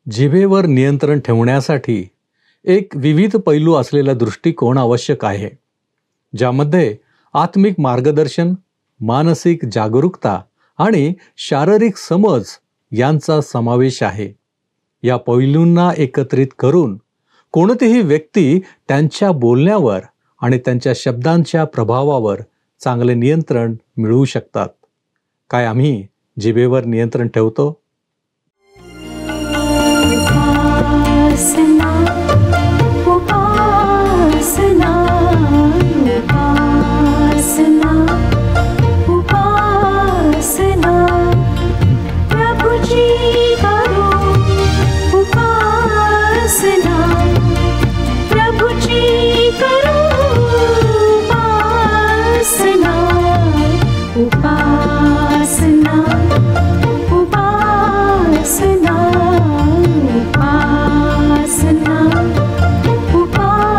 जिभेवर नियंत्रण ठेवण्यासाठी एक विविध पैलू असलेला दृष्टिकोन आवश्यक आहे, ज्यामध्ये आत्मिक मार्गदर्शन, मानसिक जागरूकता आणि शारीरिक समज यांचा समावेश आहे. या पैलूंना एकत्रित करून कोणतीही व्यक्ती त्यांच्या बोलण्यावर आणि त्यांच्या शब्दांच्या प्रभावावर चांगले नियंत्रण मिळवू शकतात. काय आम्ही जिभेवर नियंत्रण ठेवतो? उपासना उपासना उपासना उपासना प्रभुजी करो उपासना प्रभुजी करो उपासना उपासना उपासना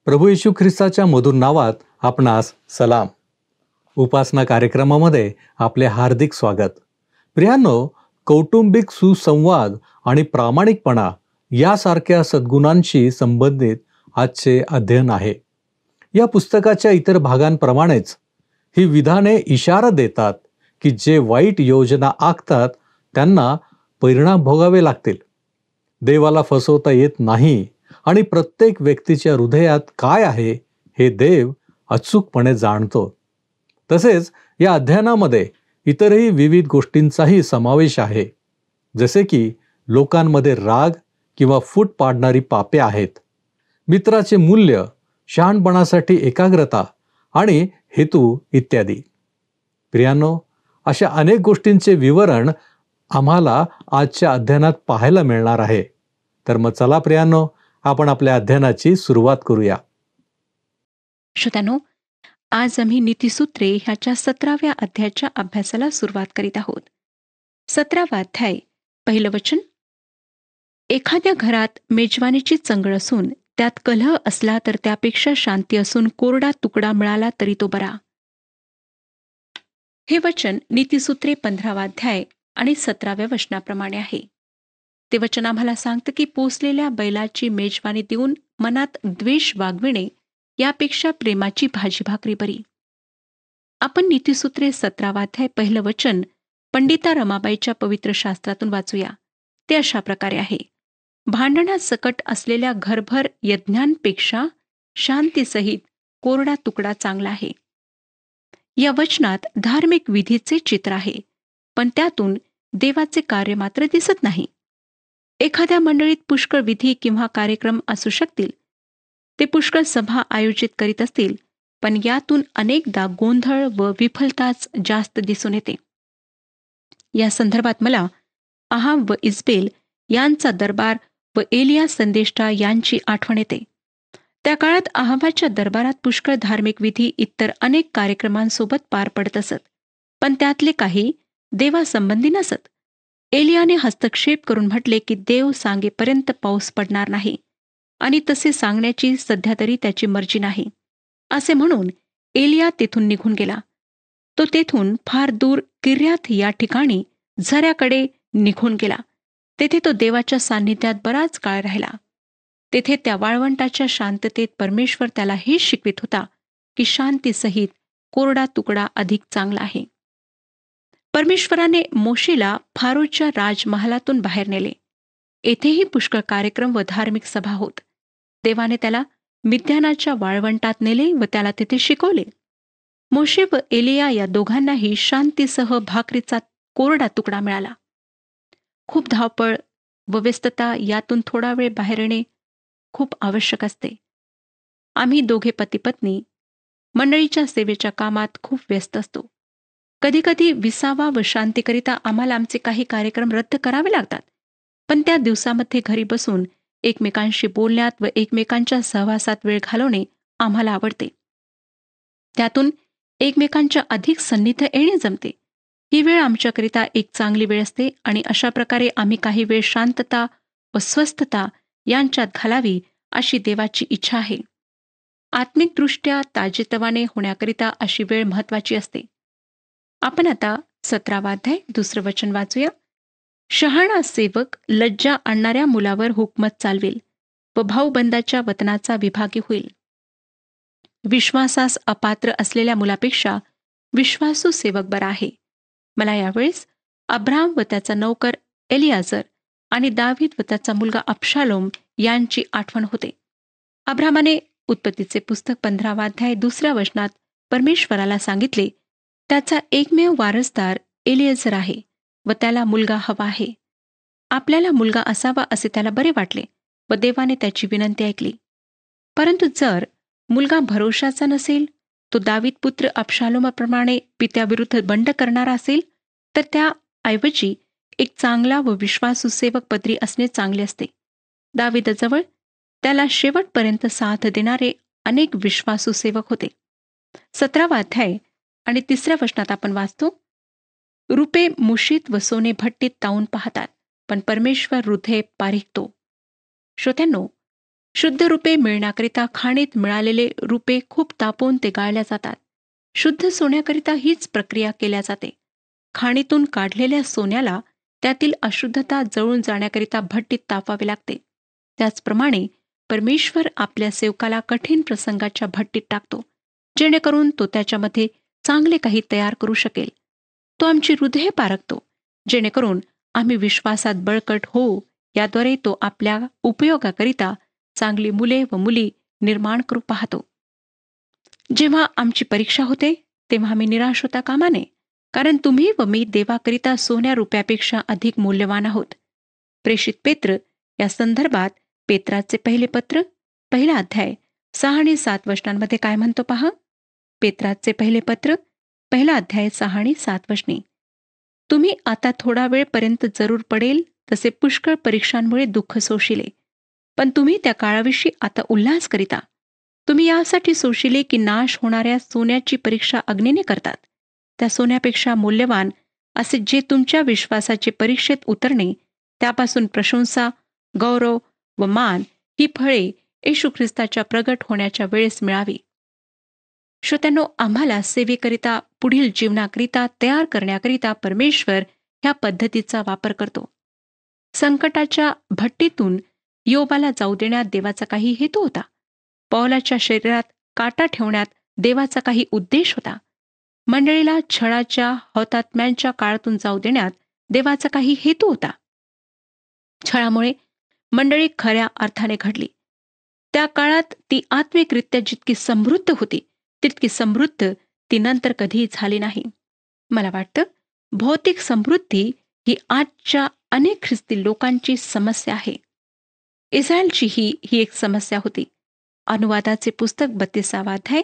प्रभू येशू ख्रिस्ताच्या मधुर नावात आपणास सलाम. उपासना कार्यक्रमामध्ये आपले हार्दिक स्वागत. प्रियांनो, कौटुंबिक सुसंवाद आणि प्रामाणिकपणा यासारख्या सद्गुणांशी संबंधित आजचे अध्ययन आहे. या पुस्तकाच्या इतर भागांप्रमाणेच ही विधाने इशारा देतात की जे वाईट योजना आखतात त्यांना परिणाम भोगावे लागतील. देवाला फसवता येत नाही आणि प्रत्येक व्यक्तीच्या हृदयात काय आहे हे देव अचूकपणे जाणतो. तसेच या अध्ययनामध्ये इतरही विविध गोष्टींचाही समावेश आहे, जसे की लोकांमध्ये राग किंवा फूट पाडणारी पापे आहेत, मित्राचे मूल्य, शहाणपणासाठी एकाग्रता आणि हेतू इत्यादी. प्रियांनो, अशा अनेक गोष्टींचे विवरण आम्हाला आजच्या अध्ययनात पाहायला मिळणार आहे. तर मग चला प्रियांनो, आपण आपल्या अध्ययनाची सुरुवात करूया. श्रोत्यांनो, आज आम्ही नीतिसूत्रे ह्याच्या 17व्या अध्यायाच्या अभ्यासाला सुरुवात करीत आहोत. 17वा अध्याय, पहिलं वचन. एखाद्या घरात मेजवानीची चंगळ असून त्यात कलह असला तर त्यापेक्षा शांती असून कोरडा तुकडा मिळाला तरी तो बरा. हे वचन नीतिसूत्रे 15वा अध्याय आणि 17व्या वचनाप्रमाणे आहे. ते वचन आम्हाला सांगतं की पोसलेल्या बैलाची मेजवानी देऊन मनात द्वेष वागविणे यापेक्षा प्रेमाची भाजी भाकरी बरी. आपण नीतिसूत्रे 17वा अध्याय पहिलं वचन पंडिता रमाबाईच्या पवित्र शास्त्रातून वाचूया. ते अशा प्रकारे आहे. भांडणात सकट असलेल्या घरभर यज्ञांपेक्षा शांतीसहित कोरडा तुकडा चांगला आहे. या वचनात धार्मिक विधीचे चित्र आहे, पण त्यातून देवाचे कार्य मात्र दिसत नाही. एखाद्या मंडळीत पुष्कळ विधी किंवा कार्यक्रम असू शकतील, ते पुष्कळ सभा आयोजित करीत असतील, पण यातून अनेकदा गोंधळ व विफलताच जास्त दिसून येते. या संदर्भात मला आहाब व इस्बेल यांचा दरबार व एलिया संदेष्टा यांची आठवण येते. त्या काळात आहाबाच्या दरबारात पुष्कळ धार्मिक विधी इतर अनेक कार्यक्रमांसोबत पार पडत असत, पण त्यातले काही देवासंबंधी नसत. एलियाने हस्तक्षेप करून म्हटले की देव सांगेपर्यंत पाऊस पडणार नाही आणि तसे सांगण्याची सध्या तरी त्याची मर्जी नाही, असे म्हणून एलिया तेथून निघून गेला. तो तेथून फार दूर किर्यात या ठिकाणी झऱ्याकडे निघून गेला. तेथे तो देवाच्या सान्निध्यात बराच काळ राहिला. तेथे त्या वाळवंटाच्या शांततेत परमेश्वर त्याला हेच शिकवित होता की शांतीसहित कोरडा तुकडा अधिक चांगला आहे. परमेश्वराने मोशेला फारोच्या राजमहालातून बाहेर नेले. येथेही पुष्कळ कार्यक्रम व धार्मिक सभा होत. देवाने त्याला मिद्यानाच्या वाळवंटात नेले व त्याला तिथे शिकवले. मोशे व एलिया या दोघांनाही शांतीसह भाकरीचा कोरडा तुकडा मिळाला. खूप धावपळ व व्यस्तता यातून थोडा वेळ बाहेर येणे खूप आवश्यक असते. आम्ही दोघे पती पत्नी मंडळीच्या सेवेच्या कामात खूप व्यस्त असतो. कधीकधी विसावा व शांतीकरिता आम्हाला आमचे काही कार्यक्रम रद्द करावे लागतात, पण त्या दिवसामध्ये घरी बसून एकमेकांशी बोलण्यात व एकमेकांच्या सहवासात वेळ घालवणे आम्हाला आवडते. त्यातून एकमेकांच्या अधिक सन्निध येणे जमते. ही वेळ आमच्याकरिता एक चांगली वेळ असते आणि अशा प्रकारे आम्ही काही वेळ शांतता व स्वस्थता यांच्यात घालावी अशी देवाची इच्छा आहे. आत्मिकदृष्ट्या ताजेतवाने होण्याकरिता अशी वेळ महत्वाची असते. आपण आता 17वा अध्याय 2रं वचन वाचूया. शहाणा सेवक लज्जा आणणाऱ्या मुलावर हुकमत चालवेल व भाऊबंदाच्या वतनाचा विभागी होईल. विश्वासास अपात्र असलेल्या मुलापेक्षा विश्वासू सेवक बरा आहे. मला यावेळेस अब्राम व त्याचा नौकर एलियाजर आणि दावीद व त्याचा मुलगा अबशालोम यांची आठवण होते. अब्रामाने उत्पत्तीचे पुस्तक 15 अध्याय 2 वचनात परमेश्वराला सांगितले, त्याचा एकमेव वारसदार एलियाजर आहे व त्याला मुलगा हवा आहे. आपल्याला मुलगा असावा असे त्याला बरे वाटले व देवाने त्याची विनंती ऐकली. परंतु जर मुलगा भरोशाचा नसेल, तो दावीद पुत्र अबशालोमाप्रमाणे पित्याविरुद्ध बंड करणारा असेल, तर त्याऐवजी एक चांगला व विश्वासू सेवक पदरी असणे चांगले असते. दावीदाजवळ त्याला शेवटपर्यंत साथ देणारे अनेक विश्वासू सेवक होते. 17 अध्याय आणि 3 वचनात आपण वाचतो, रुपे मुशीत व सोने भट्टीत तावून पाहतात, पण परमेश्वर हृदय पारिखतो. श्रोत्यांनो, शुद्ध रुपे मिळण्याकरिता खाणीत मिळालेले रुपे खूप तापवून ते गाळल्या जातात. शुद्ध सोन्याकरिता हीच प्रक्रिया केल्या जाते. खाणीतून काढलेल्या सोन्याला त्यातील अशुद्धता जळून जाण्याकरिता भट्टीत तापवावे लागते. त्याचप्रमाणे परमेश्वर आपल्या सेवकाला कठीण प्रसंगाच्या भट्टीत टाकतो, जेणेकरून तो त्याच्यामध्ये चांगले काही तयार करू शकेल. तो आमची हृदये पारखतो, जेणेकरून आम्ही विश्वासात बळकट होऊ. याद्वारे तो आपल्या उपयोगाकरिता चांगली मुले व मुली निर्माण करू पाहतो. जेव्हा आमची परीक्षा होते तेव्हा आम्ही निराश होता कामा नये, कारण तुम्ही व मी देवाकरिता सोन्या रुपयापेक्षा अधिक मूल्यवान आहोत. प्रेषित पेत्र या संदर्भात पेत्राचे पहिले पत्र 1 अध्याय 6 आणि 7 वचनांमध्ये काय म्हणतो पहा. पेत्राचे पहिले पत्र 1 अध्याय 6 आणि 7 वचने, तुम्ही आता थोडा वेळपर्यंत जरूर पडेल तसे पुष्कळ परीक्षांमुळे दुःख सोशिले, पण तुम्ही त्या काळाविषयी आता उल्हास करिता. तुम्ही यासाठी सोशिले की नाश होणाऱ्या सोन्याची परीक्षा अग्नीने करतात, त्या सोन्यापेक्षा मूल्यवान असे जे तुमच्या विश्वासाचे परीक्षेत उतरणे, त्यापासून प्रशंसा, गौरव व मान ही फळे येशू ख्रिस्ताच्या प्रगट होण्याच्या वेळेस मिळावी. श्रोत्यांनो, आम्हाला सेवेकरिता पुढील जीवनाकरिता तयार करण्याकरिता परमेश्वर ह्या पद्धतीचा वापर करतो. संकटाच्या भट्टीतून योबाला जाऊ देण्यात देवाचा काही हेतू होता. पौलाच्या शरीरात काटा ठेवण्यात देवाचा काही उद्देश होता. मंडळीला छळाच्या हौतात्म्यांच्या काळातून जाऊ देण्यात देवाचा काही हेतू होता. छळामुळे मंडळी खऱ्या अर्थाने घडली. त्या काळात ती आत्मिकरित्या जितकी समृद्ध होती, तितकी समृद्ध ती नंतर कधीही झाली नाही. मला वाटतं भौतिक समृद्धी ही आजच्या अनेक ख्रिस्ती लोकांची समस्या आहे. इस्रायलची ही एक समस्या होती. अनुवादाचे पुस्तक 32 अध्याय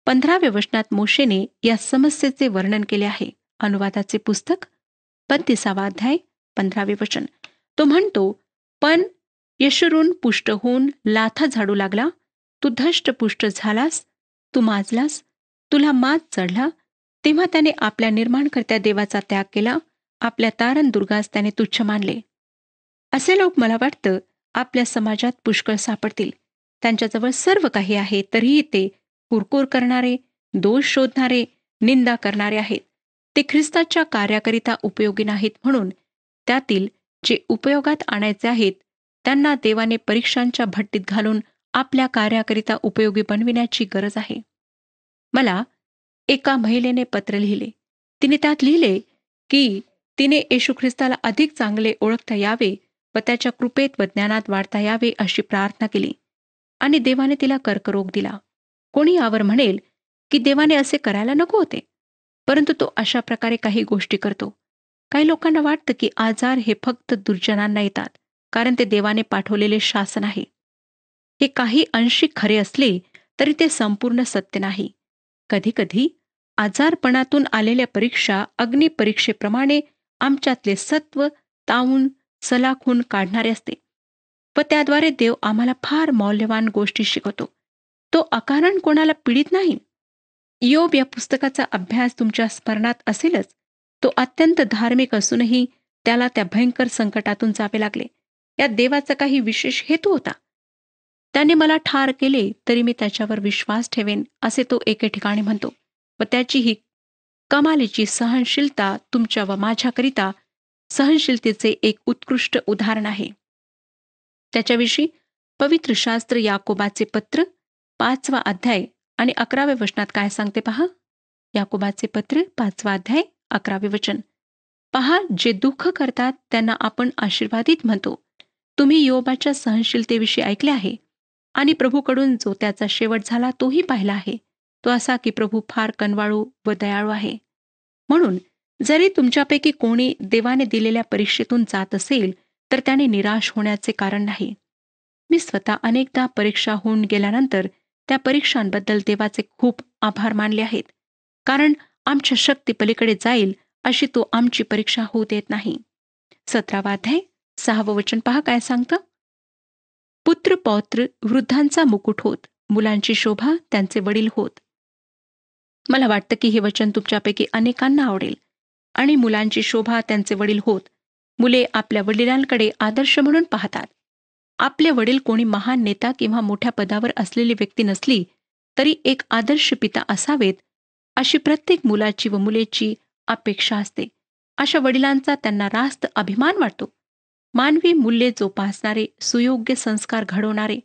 15 वचनात मोशेने या समस्येचे वर्णन केले आहे. अनुवादाचे पुस्तक 32 अध्याय 15 वचन. तो म्हणतो, पण यशूरून पुष्ट होऊन लाथा झाडू लागला, तू धष्टपुष्ट झालास, तू माजलास, तुला माज चढला. तेव्हा त्याने आपल्या निर्माणकर्त्या देवाचा त्याग केला, आपल्या तारणदुर्गास त्याने तुच्छ मानले. असे लोक मला वाटतं आपल्या समाजात पुष्कळ सापडतील. त्यांच्याजवळ सर्व काही आहे, तरीही ते कुरकुर करणारे, दोष शोधणारे, निंदा करणारे आहेत. ते ख्रिस्ताच्या कार्याकरिता उपयोगी नाहीत, म्हणून त्यातील जे उपयोगात आणायचे आहेत त्यांना देवाने परीक्षांच्या भट्टीत घालून आपल्या कार्याकरिता उपयोगी बनविण्याची गरज आहे. मला एका महिलेने पत्र लिहिले. तिने त्यात लिहिले की तिने येशू ख्रिस्ताला अधिक चांगले ओळखता यावे व त्याच्या कृपेत व ज्ञानात वाढता यावे अशी प्रार्थना केली आणि देवाने तिला कर्करोग दिला. कोणी यावर म्हणेल की देवाने असे करायला नको होते, परंतु तो अशा प्रकारे काही गोष्टी करतो. काही लोकांना वाटतं की आजार हे फक्त दुर्जनांना येतात, कारण ते देवाने पाठवलेले शासन आहे. हे काही अंशी खरे असले तरी ते संपूर्ण सत्य नाही. कधीकधी आजारपणातून आलेल्या परीक्षा अग्निपरीक्षेप्रमाणे आमच्यातले सत्व तावून सलाखून काढणारे असते व त्याद्वारे देव आम्हाला फार मौल्यवान गोष्टी शिकवतो. तो अकारण कोणाला पीडित नाही. योब या पुस्तकाचा अभ्यास तुमच्या स्मरणात असेलच. तो अत्यंत धार्मिक असूनही त्याला त्या भयंकर संकटातून जावे लागले. यात देवाचा काही विशेष हेतू होता. त्याने मला ठार केले तरी मी त्याच्यावर विश्वास ठेवेन, असे तो एके ठिकाणी म्हणतो. व त्याची ही कमालीची सहनशीलता तुमच्या व माझ्याकरिता सहनशीलतेचे एक उत्कृष्ट उदाहरण आहे. त्याच्याविषयी पवित्र शास्त्र याकोबाचे पत्र 5वा अध्याय आणि 11व्या वचनात काय सांगते पहा. याकोबाचे पत्र 5वा अध्याय 11वे वचन. पहा, जे दुःख करतात त्यांना आपण आशीर्वादित म्हणतो. तुम्ही योबाच्या सहनशीलतेविषयी ऐकले आहे आणि प्रभूकडून जो त्याचा शेवट झाला तोही पाहिला आहे. तो असा की प्रभू फार कनवाळू व दयाळू आहे. म्हणून जरी तुमच्यापैकी कोणी देवाने दिलेल्या परीक्षेतून जात असेल तर त्याने निराश होण्याचे कारण नाही. मी स्वतः अनेकदा परीक्षा होऊन गेल्यानंतर त्या परीक्षांबद्दल देवाचे खूप आभार मानले आहेत, कारण आमच्या शक्ती पलीकडे जाईल अशी तो आमची परीक्षा होऊ देत नाही. 17वा अध्याय 6वं वचन पहा काय सांगतं. पुत्र पौत्र वृद्धांचा मुकुट होत, मुलांची शोभा त्यांचे वडील होत. मला वाटतं की हे वचन तुमच्यापैकी अनेकांना आवडेल. आणि मुलांची शोभा त्यांचे वडील होत. मुले आपल्या वडिलांकडे आदर्श म्हणून पाहतात. आपले वडील कोणी महान नेता किंवा मोठ्या पदावर असलेली व्यक्ती नसली तरी एक आदर्श पिता असावेत अशी प्रत्येक मुलाची व मुलीची अपेक्षा असते. अशा वडिलांचा त्यांना रास्त अभिमान वाटतो. मानवी मूल्ये जोपासणारे, सुयोग्य संस्कार घडवणारे,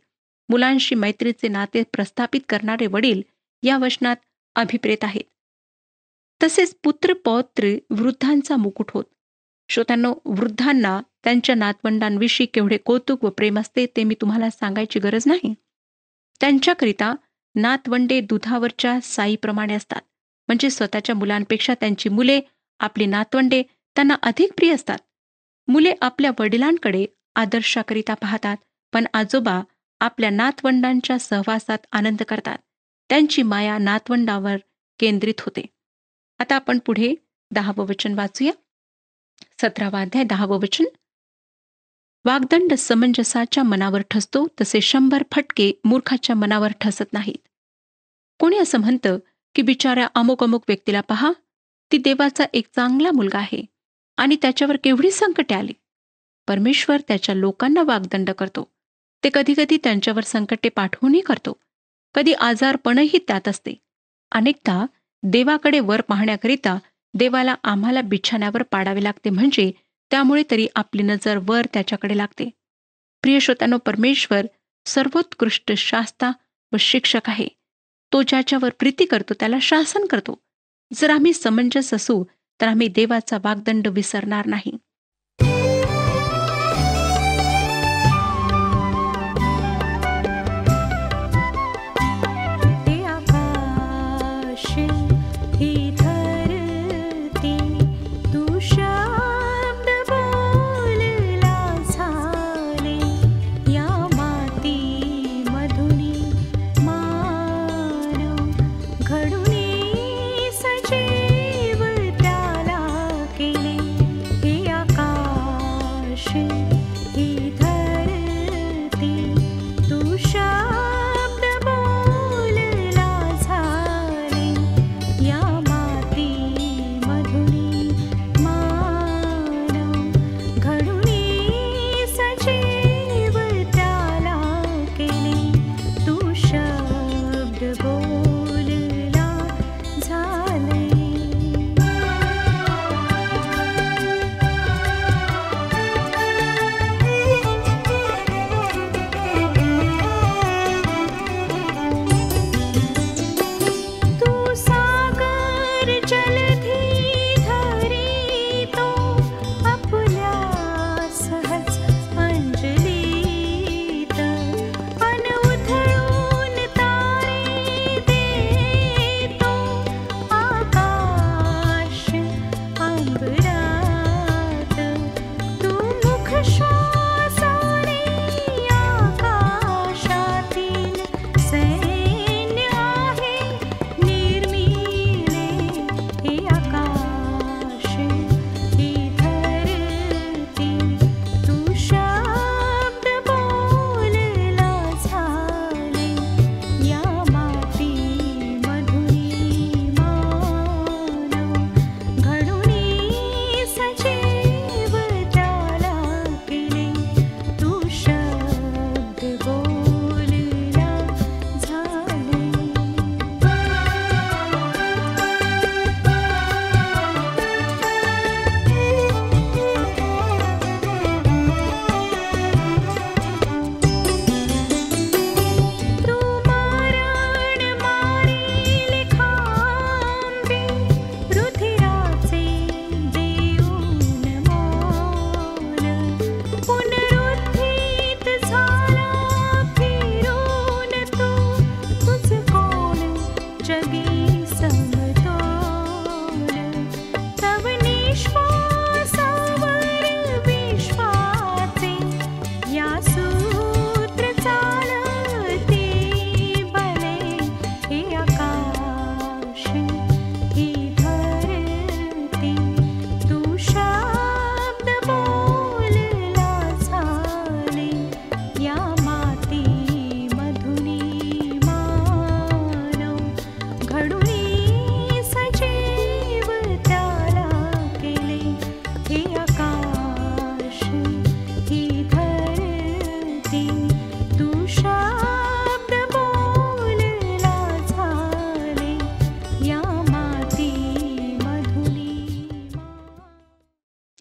मुलांशी मैत्रीचे नाते प्रस्थापित करणारे वडील या वचनात अभिप्रेत आहेत. तसेच पुत्र पौत्र वृद्धांचा मुकुट होत. श्रोत्यांनो, वृद्धांना त्यांच्या नातवंडांविषयी केवढे कौतुक व प्रेम असते ते मी तुम्हाला सांगायची गरज नाही. त्यांच्याकरिता नातवंडे दुधावरच्या साईप्रमाणे असतात. म्हणजे स्वतःच्या मुलांपेक्षा त्यांची मुले, आपली नातवंडे त्यांना अधिक प्रिय असतात. मुले आपल्या वडिलांकडे आदर्शाकरिता पाहतात, पण आजोबा आपल्या नातवंडांच्या सहवासात आनंद करतात. त्यांची माया नातवंडावर केंद्रित होते. आता आपण पुढे 10वं वचन वाचूया. 17वा अध्याय 10वं वचन. वाग्दंड समंजसाच्या मनावर ठसतो, तसे 100 फटके मूर्खाच्या मनावर ठसत नाहीत. कोणी असं म्हणतं की बिचाऱ्या अमुक अमुक व्यक्तीला पहा, ती देवाचा एक चांगला मुलगा आहे आणि त्याच्यावर केवढी संकटे आली. परमेश्वर त्याच्या लोकांना वाग्दंड करतो. ते कधीकधी त्यांच्यावर संकटे पाठवूनही करतो. कधी आजारपणही त्यात असते. अनेकदा देवाकडे वर पाहण्याकरिता देवाला आम्हाला बिछाण्यावर पाडावे लागते, म्हणजे त्यामुळे तरी आपली नजर वर त्याच्याकडे लागते. प्रिय श्रोत्यांनो, परमेश्वर सर्वोत्कृष्ट शास्ता व शिक्षक आहे. तो ज्याच्यावर प्रीती करतो त्याला शासन करतो. जर आम्ही समंजस असू तर आम्ही देवाचा वाग्दंड विसरणार नाही. हे आकाश, ही धरती, तू शब्द बोलला झाले. या माती मधुनी मानव घडूनी सजीव त्याला केले. हे आकाश,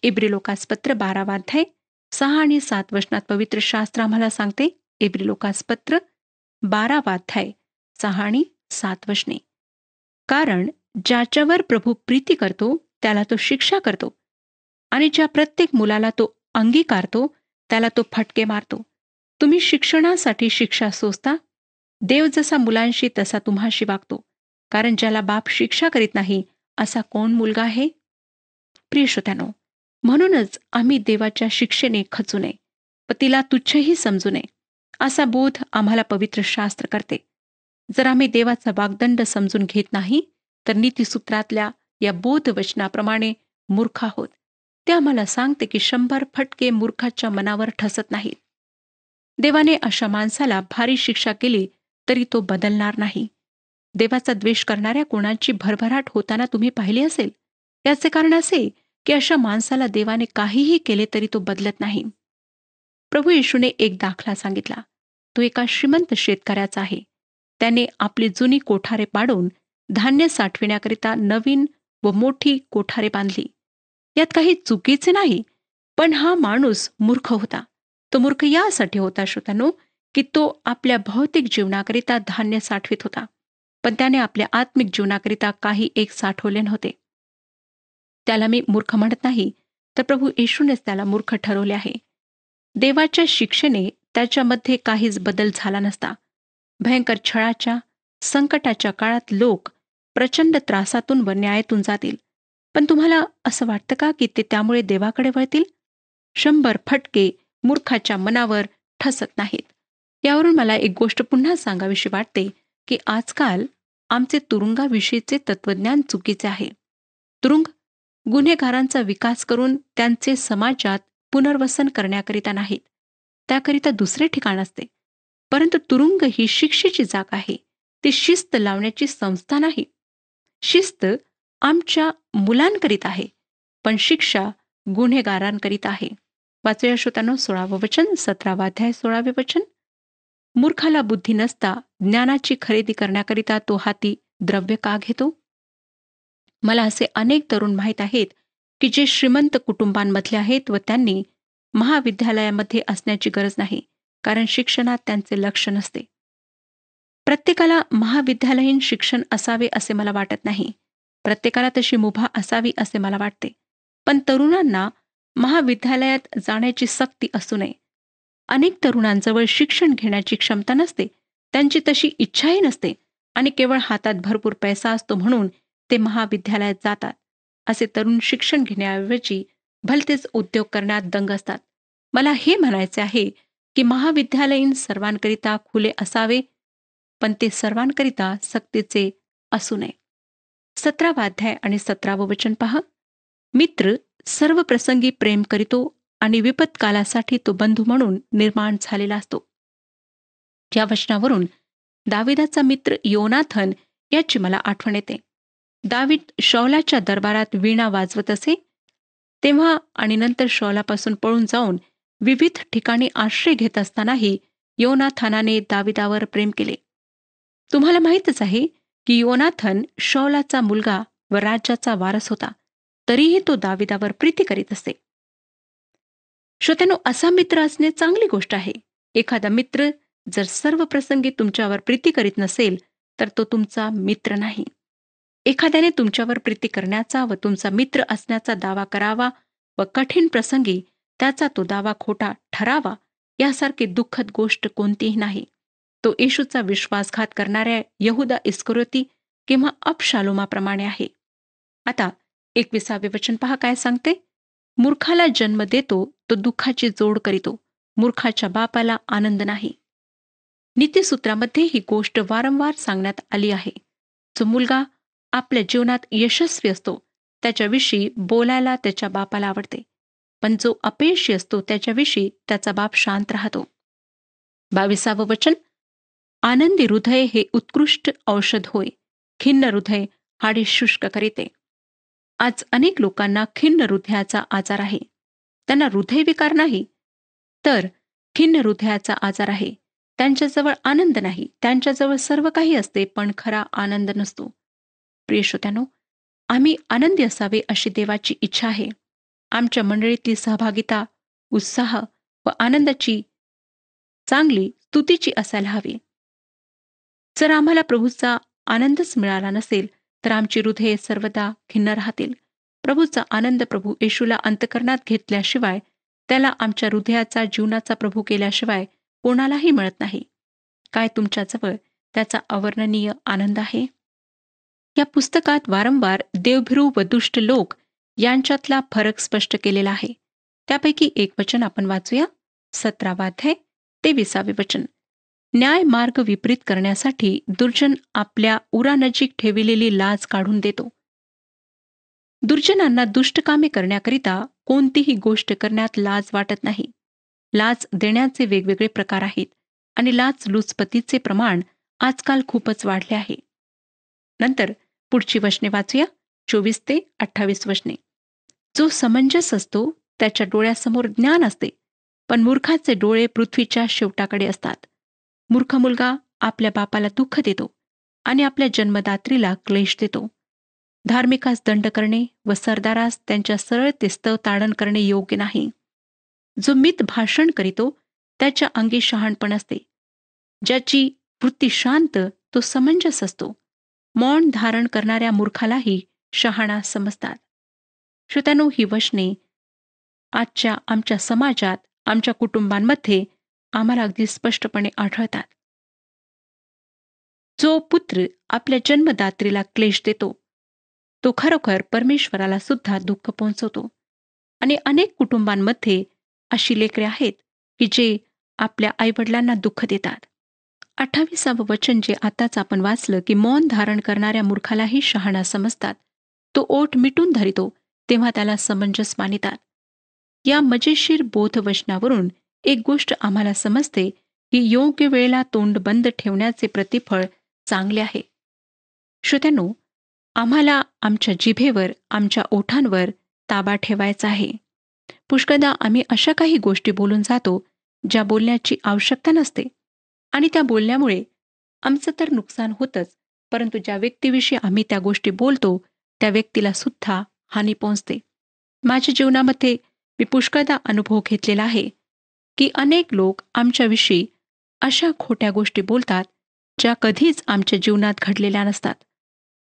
इब्रिलोकासपत्र 12वा अध्याय 6 आणि 7 वचनात पवित्र शास्त्र आम्हाला सांगते. इब्रिलोकासपत्र 12वा अध्याय 6 आणि 7 वचने. कारण ज्याच्यावर प्रभू प्रीती करतो त्याला तो शिक्षा करतो आणि ज्या प्रत्येक मुलाला तो अंगीकारतो त्याला तो फटके मारतो. तुम्ही शिक्षणासाठी शिक्षा सोसता. देव जसा मुलांशी तसा तुम्हाशी वागतो. कारण ज्याला बाप शिक्षा करीत नाही असा कोण मुलगा आहे? प्रिय श्रोत्यानो, म्हणूनच आम्ही देवाच्या शिक्षेने खचू नये व तिला तुच्छही समजू नये असा बोध आम्हाला पवित्र शास्त्र करते. जर आम्ही देवाचा वाग्दंड समजून घेत नाही तर नीतिसूत्रातल्या या बोधवचनाप्रमाणे मूर्ख आहोत. ते आम्हाला सांगते की 100 फटके मूर्खाच्या मनावर ठसत नाहीत. देवाने अशा माणसाला भारी शिक्षा केली तरी तो बदलणार नाही. देवाचा द्वेष करणाऱ्या कोणाची भरभराट होताना तुम्ही पाहिली असेल. याचे कारण असे की अशा माणसाला देवाने काहीही केले तरी तो बदलत नाही. प्रभू येशूने एक दाखला सांगितला. तो एका श्रीमंत शेतकऱ्याचा आहे. त्याने आपली जुनी कोठारे पाडून धान्य साठविण्याकरिता नवीन व मोठी कोठारे बांधली. यात काही चुकीचे नाही, पण हा माणूस मूर्ख होता. तो मूर्ख यासाठी होता श्रोत्यानो की तो आपल्या भौतिक जीवनाकरिता धान्य साठवित होता, पण त्याने आपल्या आत्मिक जीवनाकरिता काही एक साठवले नव्हते. त्याला मी मूर्ख म्हणत नाही, तर प्रभू येशूनेच त्याला मूर्ख ठरवले आहे. देवाच्या शिक्षेने त्याच्यामध्ये काहीच बदल झाला नसता. भयंकर छळाच्या संकटाच्या काळात लोक प्रचंड त्रासातून व न्यायातून जातील. पण तुम्हाला असं वाटतं का की ते त्यामुळे देवाकडे वळतील? 100 फटके मूर्खाच्या मनावर ठसत नाहीत. यावरून मला एक गोष्ट पुन्हा सांगावीशी वाटते की आजकाल आमचे तुरुंगाविषयीचे तत्वज्ञान चुकीचे आहे. तुरुंग गुन्हेगारांचा विकास करून त्यांचे समाजात पुनर्वसन करण्याकरिता नाहीत, त्याकरिता दुसरे ठिकाण असते. परंतु तुरुंग ही शिक्षेची जागा आहे. ती शिस्त लावण्याची संस्था नाही. शिस्त आमच्या मुलांकरिता आहे, पण शिक्षा गुन्हेगारांकरिता आहे. वाचूया श्रोत्यांनो 16वं वचन, 17वा अध्याय 16वे वचन. मूर्खाला बुद्धी नसता ज्ञानाची खरेदी करण्याकरिता तो हाती द्रव्य का घेतो? मला असे अनेक तरुण माहीत आहेत की जे श्रीमंत कुटुंबांमधले आहेत व त्यांनी महाविद्यालयामध्ये असण्याची गरज नाही, कारण शिक्षणात त्यांचे लक्ष नसते. प्रत्येकाला महाविद्यालयीन शिक्षण असावे असे मला वाटत नाही. प्रत्येकाला तशी मुभा असावी असे मला वाटते. पण तरुणांना महाविद्यालयात जाण्याची सक्ती असू नये. अनेक तरुणांजवळ शिक्षण घेण्याची क्षमता नसते, त्यांची तशी इच्छाही नसते आणि केवळ हातात भरपूर पैसा असतो म्हणून ते महाविद्यालयात जातात. असे तरुण शिक्षण घेण्याऐवजी भलतेच उद्योग करण्यात दंग असतात. मला हे म्हणायचे आहे की महाविद्यालयीन सर्वांकरिता खुले असावे, पण ते सर्वांकरिता सक्तीचे असू नये. 17वा अध्याय आणि 17वं वचन पहा. मित्र सर्व प्रसंगी प्रेम करीतो आणि विपत्कालासाठी तो बंधू म्हणून निर्माण झालेला असतो. या वचनावरून दाविदाचा मित्र योनाथन याची मला आठवण येते. दावीद शौलाच्या दरबारात वीणा वाजवत असे तेव्हा आणि नंतर शौलापासून पळून जाऊन विविध ठिकाणी आश्रय घेत असतानाही योनाथानाने दाविदावर प्रेम केले. तुम्हाला माहीतच आहे की योनाथन शौलाचा मुलगा व राज्याचा वारस होता, तरीही तो दाविदावर प्रीती करीत असे. श्रोत्यानो, असा मित्र असणे चांगली गोष्ट आहे. एखादा मित्र जर सर्व प्रसंगी तुमच्यावर प्रीती करीत नसेल तर तो तुमचा मित्र नाही. एखाद्याने तुमच्यावर प्रीती करण्याचा व तुमचा मित्र असण्याचा दावा करावा व कठीण प्रसंगी त्याचा तो दावा खोटा ठरावा यासारखी दुःखद गोष्ट कोणतीही नाही. तो येशूचा विश्वासघात करणाऱ्या यहुदा इस्करियोती किंवा अबशालोमाप्रमाणे आहे. आता 21वे वचन पहा काय सांगते. मूर्खाला जन्म देतो तो दुःखाची जोड करीतो, मूर्खाच्या बापाला आनंद नाही. नीतिसूत्रामध्ये ही गोष्ट वारंवार सांगण्यात आली आहे. जो मुलगा आपल्या जीवनात यशस्वी असतो त्याच्याविषयी बोलायला त्याच्या बापाला आवडते, पण जो अपयशी असतो त्याच्याविषयी त्याचा बाप शांत राहतो. 22वं वचन. आनंदी हृदय हे उत्कृष्ट औषध होय, खिन्न हृदय हाडे शुष्क करीते. आज अनेक लोकांना खिन्न हृदयाचा आजार आहे. त्यांना हृदयविकार नाही, तर खिन्न हृदयाचा आजार आहे. त्यांच्याजवळ आनंद नाही. त्यांच्याजवळ सर्व काही असते, पण खरा आनंद नसतो. प्रिय श्रोत्यानो, आम्ही आनंदी असावे अशी देवाची इच्छा आहे. आमच्या मंडळीतली सहभागिता, उत्साह व आनंदाची, चांगली, स्तुतीची असायला हवी. जर आम्हाला प्रभूचा आनंदच मिळाला नसेल तर आमची हृदये सर्वदा खिन्न राहतील. प्रभूचा आनंद प्रभू येशूला अंतःकरणात घेतल्याशिवाय, त्याला आमच्या हृदयाचा, जीवनाचा प्रभू केल्याशिवाय कोणालाही मिळत नाही. काय तुमच्याजवळ त्याचा अवर्णनीय आनंद आहे? या पुस्तकात वारंवार देवभिरू व दुष्ट लोक यांच्यातला फरक स्पष्ट केलेला आहे. त्यापैकी एक वचन आपण वाचूया. 17 अध्याय 23 वचन. न्याय मार्ग विपरीत करण्यासाठी दुर्जन आपल्या उरानजीक ठेविलेली लाज काढून देतो. दुर्जनांना दुष्ट कामे करण्याकरिता कोणतीही गोष्ट करण्यात लाज वाटत नाही. लाच देण्याचे वेगवेगळे प्रकार आहेत आणि लाचलुचपतीचे प्रमाण आजकाल खूपच वाढले आहे. नंतर पुढची वचने वाचूया. 24 ते 28 वचने. जो समंजस असतो त्याच्या डोळ्यासमोर ज्ञान असते, पण मूर्खाचे डोळे पृथ्वीच्या शेवटाकडे असतात. मूर्ख मुलगा आपल्या बापाला दुःख देतो आणि आपल्या जन्मदात्रीला क्लेश देतो. धार्मिकास दंड करणे व सरदारास त्यांच्या सरळतेस्तव ताडण करणे योग्य नाही. जो मित भाषण करीतो त्याच्या अंगी शहाणपण असते. ज्याची वृत्ती शांत तो समंजस असतो. मौन धारण करणाऱ्या मूर्खालाही शहाणा समजतात. श्रोत्यानो, ही वचने आजच्या आमच्या समाजात, आमच्या कुटुंबांमध्ये आम्हाला अगदी स्पष्टपणे आढळतात. जो पुत्र आपल्या जन्मदात्रीला क्लेश देतो तो खरोखर परमेश्वराला सुद्धा दुःख पोहोचवतो. आणि अनेक कुटुंबांमध्ये अशी लेकरे आहेत की जे आपल्या आईवडिलांना दुःख देतात. 28 वचन जे आताच आपण वाचलं की मौन धारण करणाऱ्या मूर्खालाही शहाणा समजतात. तो ओठ मिटून धरितो तेव्हा त्याला समंजस मानितात. या मजेशीर बोधवचनावरून एक गोष्ट आम्हाला समजते की योग्य वेळेला तोंड बंद ठेवण्याचे प्रतिफळ चांगले आहे. श्रोत्यांनो, आम्हाला आमच्या जिभेवर, आमच्या ओठांवर ताबा ठेवायचा आहे. पुष्कळदा आम्ही अशा काही गोष्टी बोलून जातो ज्या बोलण्याची आवश्यकता नसते आणि त्या बोलण्यामुळे आमचं तर नुकसान होतंच, परंतु ज्या व्यक्तीविषयी आम्ही त्या गोष्टी बोलतो त्या व्यक्तीला सुद्धा हानी पोहोचते. माझ्या जीवनामध्ये मी पुष्कळदा अनुभव घेतलेला आहे की अनेक लोक आमच्याविषयी अशा खोट्या गोष्टी बोलतात ज्या कधीच आमच्या जीवनात घडलेल्या नसतात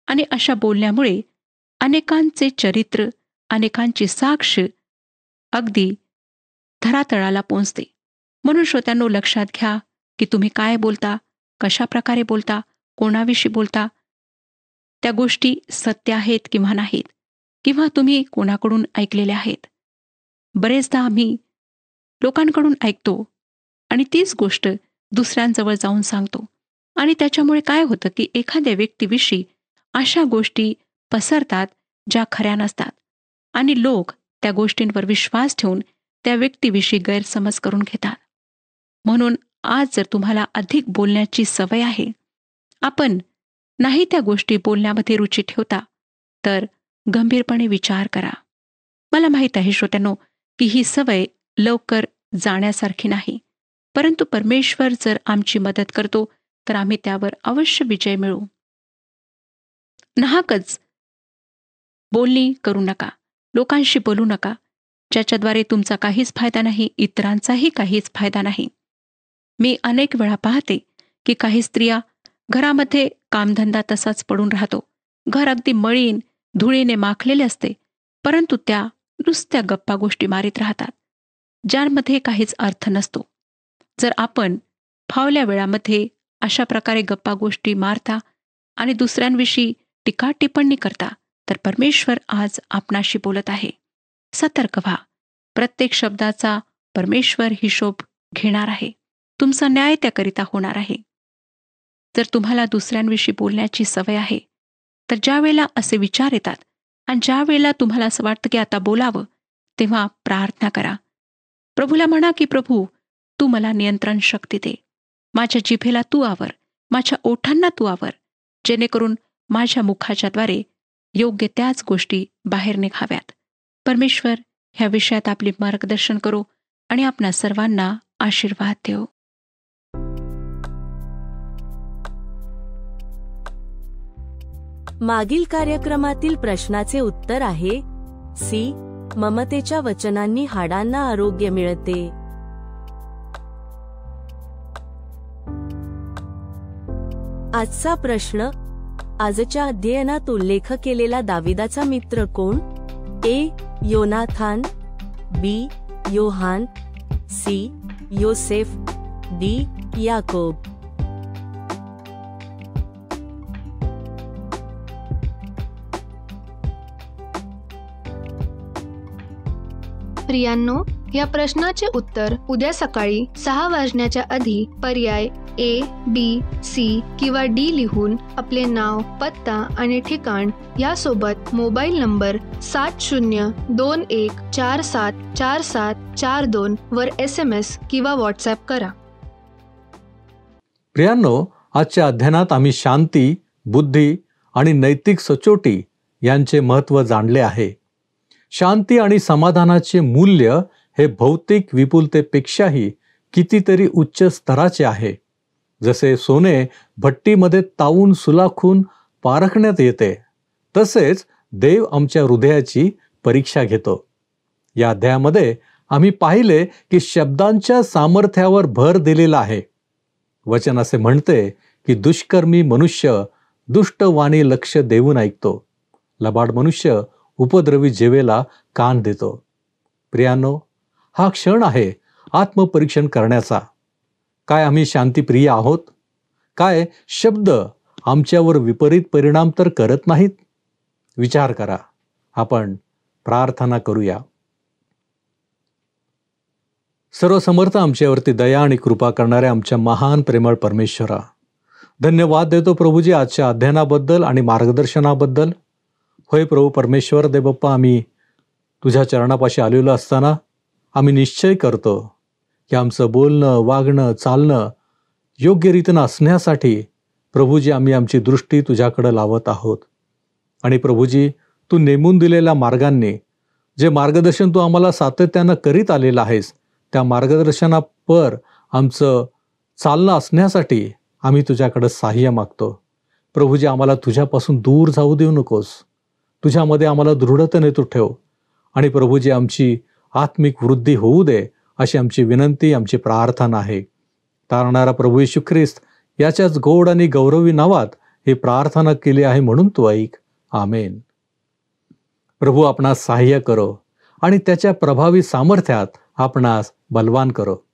आणि अशा बोलण्यामुळे अनेकांचे चरित्र, अनेकांची साक्ष अगदी धरातळाला पोहोचते. म्हणून श्रोत्यांनो, लक्षात घ्या की तुम्ही काय बोलता, कशा प्रकारे बोलता, कोणाविषयी बोलता, त्या गोष्टी सत्य आहेत किंवा नाहीत, किंवा तुम्ही कोणाकडून ऐकलेल्या आहेत. बरेचदा आम्ही लोकांकडून ऐकतो आणि तीच गोष्ट दुसऱ्यांजवळ जाऊन सांगतो आणि त्याच्यामुळे काय होतं की एखाद्या व्यक्तीविषयी अशा गोष्टी पसरतात ज्या खऱ्या नसतात आणि लोक त्या गोष्टींवर विश्वास ठेवून त्या व्यक्तीविषयी गैरसमज करून घेतात. म्हणून आज जर तुम्हाला अधिक बोलण्याची सवय आहे, आपण नाही त्या गोष्टी बोलण्यामध्ये रुची ठेवता, तर गंभीरपणे विचार करा. मला माहीत आहे श्रोत्यांनो की ही सवय लवकर जाण्यासारखी नाही, परंतु परमेश्वर जर आमची मदत करतो तर आम्ही त्यावर अवश्य विजय मिळवू. नाहकच बोलणी करू नका, लोकांशी बोलू नका ज्याच्याद्वारे तुमचा काहीच फायदा नाही, इतरांचाही काहीच फायदा नाही. मी अनेक वेळा पाहते की काही स्त्रिया घरामध्ये कामधंदा तसाच पडून राहतो. घर अगदी मळीन धुळीने माखलेले असते, परंतु त्या नुसत्या गप्पा गोष्टी मारीत राहतात ज्यामध्ये काहीच अर्थ नसतो. जर आपण फावल्या वेळामध्ये अशा प्रकारे गप्पा गोष्टी मारता आणि दुसऱ्यांविषयी टीका टिप्पणी करता, तर परमेश्वर आज आपणाशी बोलत आहे. सतर्क व्हा. प्रत्येक शब्दाचा परमेश्वर हिशोब घेणार आहे. तुमचा न्याय त्याकरिता होणार आहे. जर तुम्हाला दुसऱ्यांविषयी बोलण्याची सवय आहे, तर ज्या वेळेला असे विचार येतात आणि ज्या वेळेला तुम्हाला असं वाटतं की आता बोलावं, तेव्हा प्रार्थना करा. प्रभूला म्हणा की प्रभू, तू मला नियंत्रण शक्ती दे. माझ्या जिभेला तू आवर, माझ्या ओठांना तू आवर, जेणेकरून माझ्या मुखाच्याद्वारे योग्य त्याच गोष्टी बाहेर निघाव्यात. परमेश्वर ह्या विषयात आपले मार्गदर्शन करो आणि आपणा सर्वांना आशीर्वाद देऊ. मागील कार्यक्रमातील प्रश्नाचे उत्तर आहे सी. ममतेच्या वचनांनी हाडांना आरोग्य मिळते. आजचा प्रश्न: आजच्या अध्ययनात उल्लेख केलेला दाविदाचा मित्र कोण? ए. योनाथान, बी. योहान, सी. योसेफ, डी. याकोब. प्रियांनो, या प्रश्नाचे उत्तर उद्या सकाळी 6 वाजण्याच्या आधी पर्याय ए, बी, सी किंवा डी लिहून आपले नाव, पत्ता आणि ठिकाण यासोबत मोबाईल नंबर 7021474742 वर SMS किंवा व्हॉट्सॲप करा. प्रियांनो, आजच्या अध्ययनात आम्ही शांती, बुद्धी आणि नैतिक सचोटी यांचे महत्त्व जाणले आहे. शांती आणि समाधानाचे मूल्य हे भौतिक विपुलतेपेक्षाही कितीतरी उच्च स्तराचे आहे. जसे सोने भट्टीमध्ये तावून सुलाखून पारखण्यात येते, तसेच देव आमच्या हृदयाची परीक्षा घेतो. या अध्यायामध्ये आम्ही पाहिले की शब्दांच्या सामर्थ्यावर भर दिलेला आहे. वचन असे म्हणते की दुष्कर्मी मनुष्य दुष्ट वाणी लक्ष देऊन ऐकतो, लबाड मनुष्य उपद्रवी जेवेला कान देतो. प्रियांनो, हा क्षण आहे आत्मपरीक्षण करण्याचा. काय आम्ही शांतीप्रिय आहोत? काय शब्द आमच्यावर विपरीत परिणाम तर करत नाहीत? विचार करा. आपण प्रार्थना करूया. सर्वसमर्थ आमच्यावरती दया आणि कृपा करणाऱ्या आमच्या महान प्रेमळ परमेश्वरा, धन्यवाद देतो प्रभूजी आजच्या अध्ययनाबद्दल आणि मार्गदर्शनाबद्दल. होय प्रभू परमेश्वर देवप्पा, आम्ही तुझ्या चरणापाशी आलेलो असताना आम्ही निश्चय करतो की आमचं बोलणं, वागणं, चालणं योग्य रीतीनं असण्यासाठी प्रभूजी आम्ही आमची दृष्टी तुझ्याकडं लावत आहोत. आणि प्रभूजी, तू नेमून दिलेल्या मार्गांनी जे मार्गदर्शन तू आम्हाला सातत्यानं करीत आलेलं आहेस, त्या मार्गदर्शनापर आमचं चालणं असण्यासाठी आम्ही तुझ्याकडं सहाय्य मागतो. प्रभूजी, आम्हाला तुझ्यापासून दूर जाऊ देऊ नकोस. तुझ्यामध्ये आम्हाला दृढतेने तू ठेव. आणि प्रभूजी, आमची आत्मिक वृद्धी होऊ दे अशी आमची विनंती, आमची प्रार्थना आहे. तारणारा प्रभू येशू ख्रिस्त याच्याच गोड आणि गौरवी नावात ही प्रार्थना केली आहे, म्हणून तू ऐक. आमेन. प्रभू आपणास सहाय्य करो आणि त्याच्या प्रभावी सामर्थ्यात आपणास बलवान करो.